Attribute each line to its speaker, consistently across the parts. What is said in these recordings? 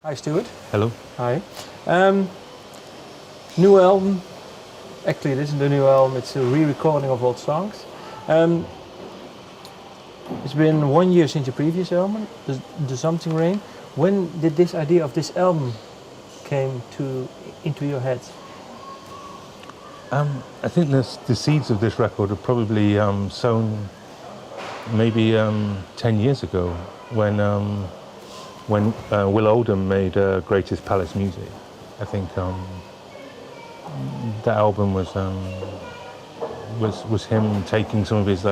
Speaker 1: Hi Stuart.
Speaker 2: Hello.
Speaker 1: Hi. New album. Actually, this is the new album. It's a re-recording of old songs. It's been 1 year since your previous album, The Something Rain. When did this idea of this album came into your head?
Speaker 2: I think the seeds of this record are probably sown maybe 10 years ago when Will Oldham made Greatest Palace Music. I think that album was him taking some of his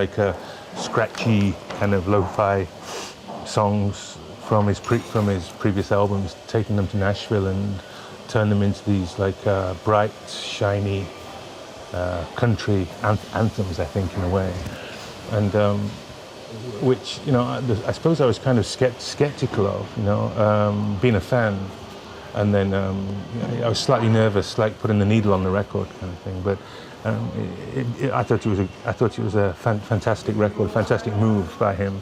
Speaker 2: scratchy kind of lo-fi songs from his previous albums, taking them to Nashville and turn them into these bright, shiny country anthems, I think, in a way, and which, I suppose I was kind of skeptical of, being a fan, and then I was slightly nervous, like putting the needle on the record kind of thing. But I thought it was a fantastic record, fantastic move by him,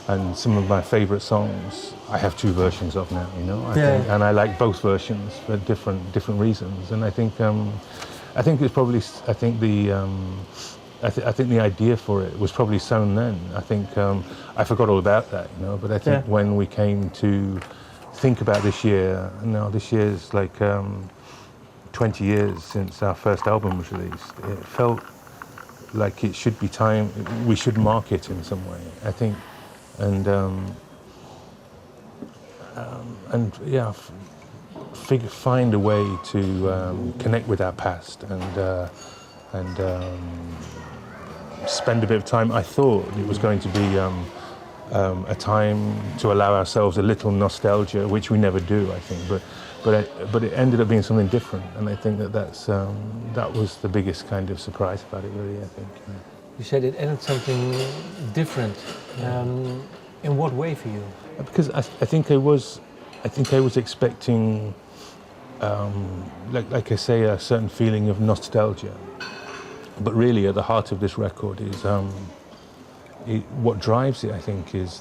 Speaker 2: and some of my favourite songs I have two versions of now, I think, and I like both versions for different reasons. And I think it's probably I think the idea for it was probably sown then. I think I forgot all about that, But I think when we came to think about this year, this year's 20 years since our first album was released. It felt like it should be time. We should mark it in some way, I think, and find a way to connect with our past and spend a bit of time. I thought it was going to be a time to allow ourselves a little nostalgia, which we never do, I think. But it ended up being something different, and I think that was the biggest kind of surprise about it, really. I think.
Speaker 1: You said it ended something different. In what way for you?
Speaker 2: Because I think I was expecting, like I say, a certain feeling of nostalgia. But really, at the heart of this record is what drives it. I think is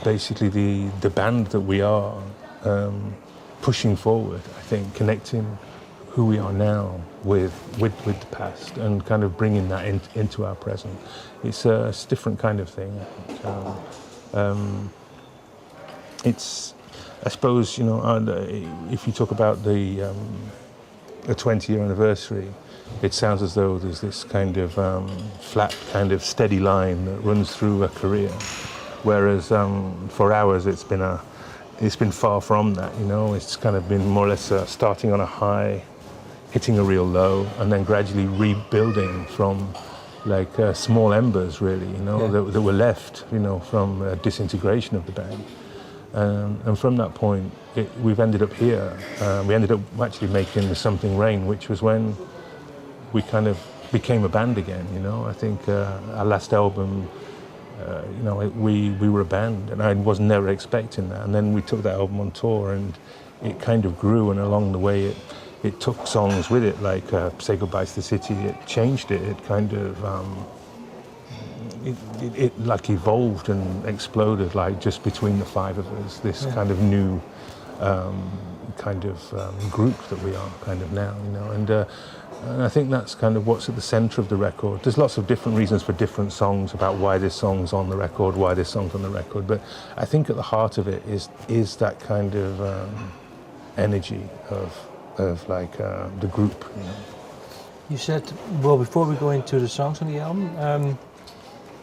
Speaker 2: basically the band that we are, pushing forward. I think connecting who we are now with the past and kind of bringing that into our present. It's a different kind of thing. I think. It's, I suppose, if you talk about the 20-year anniversary, it sounds as though there's this kind of flat, kind of steady line that runs through a career, whereas for ours it's been far from that. It's kind of been more or less starting on a high, hitting a real low, and then gradually rebuilding from small embers, really, that were left, from disintegration of the band. And from that point, we've ended up here. We ended up actually making The Something Rain, which was when we kind of became a band again. I think our last album, we were a band, and I was never expecting that. And then we took that album on tour, and it kind of grew. And along the way, it took songs with it, like Say Goodbye to the City. It changed it. It kind of it evolved and exploded, just between the five of us, this kind of new group that we are kind of now, and I think that's kind of what's at the centre of the record. There's lots of different reasons for different songs about why this song's on the record, why this song's on the record, but I think at the heart of it is that kind of energy of the group.
Speaker 1: You said, well, before we go into the songs on the album,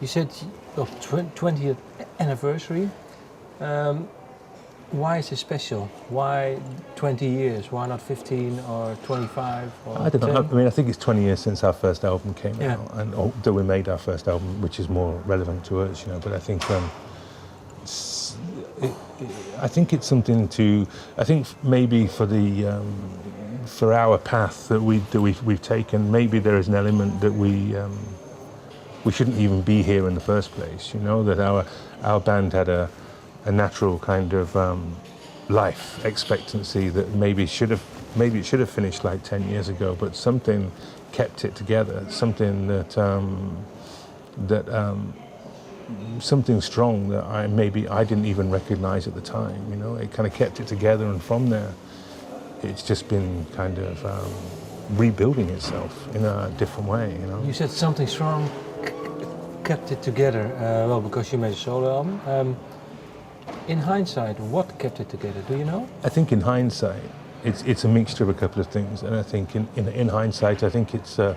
Speaker 1: you said 20th anniversary. Why is it special? Why 20 years? Why not 15 or 25 or
Speaker 2: I don't
Speaker 1: 10?
Speaker 2: know. I mean, I think it's 20 years since our first album came out, and that we made our first album, which is more relevant to us, But I think I think it's something to. I think maybe for our path that we've taken, maybe there is an element that we shouldn't even be here in the first place. That our band had a natural kind of life expectancy that maybe it should have finished 10 years ago, but something kept it together. Something that something strong that I didn't even recognize at the time. You know, it kind of kept it together, and from there, it's just been kind of rebuilding itself in a different way. You know,
Speaker 1: You said something strong kept it together. Well, because you made a solo album. In hindsight, what kept it together? Do you know?
Speaker 2: I think in hindsight, it's a mixture of a couple of things, and I think in hindsight, I think it's a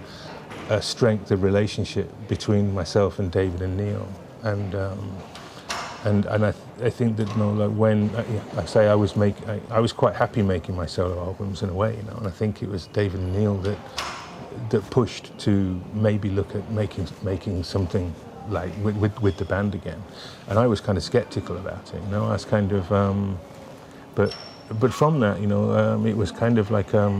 Speaker 2: strength of relationship between myself and David and Neil, and I think that, you know, like when I say I was quite happy making my solo albums in a way, you know, and I think it was David and Neil that pushed to maybe look at making something like with the band again, and I was kind of skeptical about it, you know. I was kind of, but from that, you know, it was kind of like a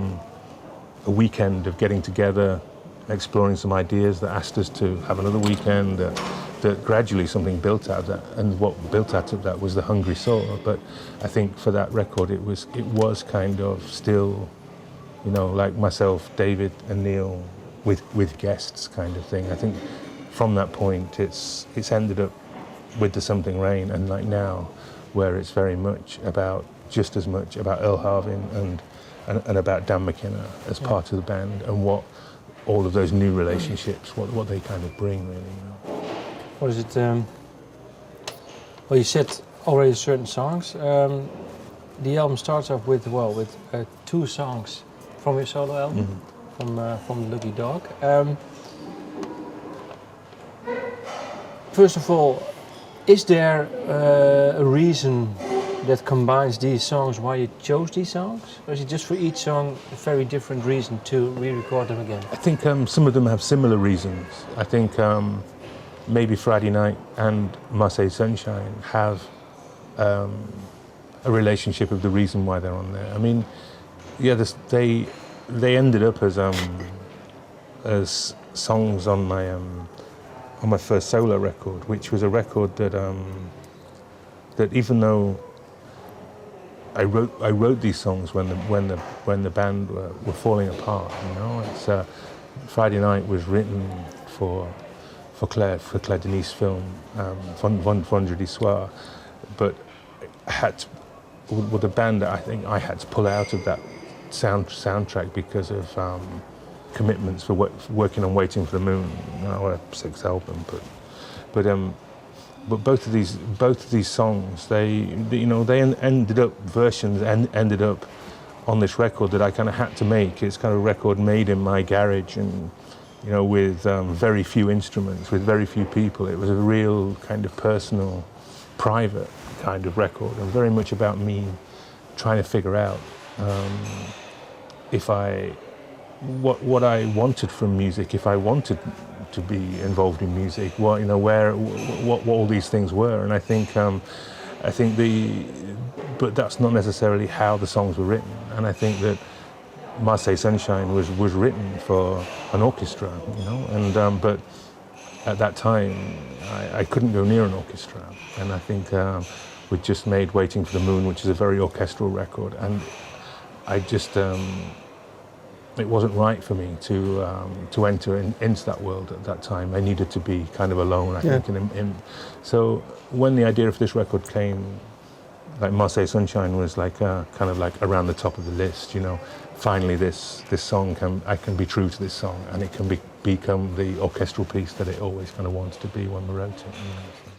Speaker 2: weekend of getting together, exploring some ideas that asked us to have another weekend. That gradually something built out of that, and what built out of that was the Hungry Soul. But I think for that record, it was kind of still, you know, like myself, David, and Neil with guests kind of thing. I think from that point, it's ended up with the Something Rain, and like now, where it's very much about, just as much about Earl Harvin and about Dan McKenna as part of the band, and what all of those new relationships, what they kind of bring, really. You know.
Speaker 1: What is it? Well, you said already certain songs. The album starts off with 2 songs from your solo album, from Lucky Dog. First of all, is there a reason that combines these songs, why you chose these songs? Or is it just for each song a very different reason to re-record them again?
Speaker 2: I think some of them have similar reasons. I think maybe Friday Night and Marseilles Sunshine have a relationship of the reason why they're on there. I mean, yeah, they ended up as songs on my first solo record, which was a record that even though I wrote these songs when the band were falling apart. You know, it's Friday Night was written for Claire Denis' film Vendredi Soir, but with the band, I think I had to pull out of that soundtrack because of commitments for working on Waiting for the Moon, our 6th album. But both of these songs, they ended up versions and ended up on this record that I kind of had to make. It's kind of a record made in my garage, and you know, with very few instruments, with very few people. It was a real kind of personal, private kind of record, and very much about me trying to figure out what I wanted from music, if I wanted to be involved in music, what all these things were. And I think but that's not necessarily how the songs were written. And I think that Marseilles Sunshine was written for an orchestra, you know, and but at that time I couldn't go near an orchestra, and I think we just made Waiting for the Moon, which is a very orchestral record, and I just it wasn't right for me to enter into that world at that time. I needed to be kind of alone, I think. So when the idea of this record came, like Marseilles Sunshine was like kind of like around the top of the list, you know. Finally, this song I can be true to this song, and it can become the orchestral piece that it always kind of wanted to be when we wrote it. You know, so.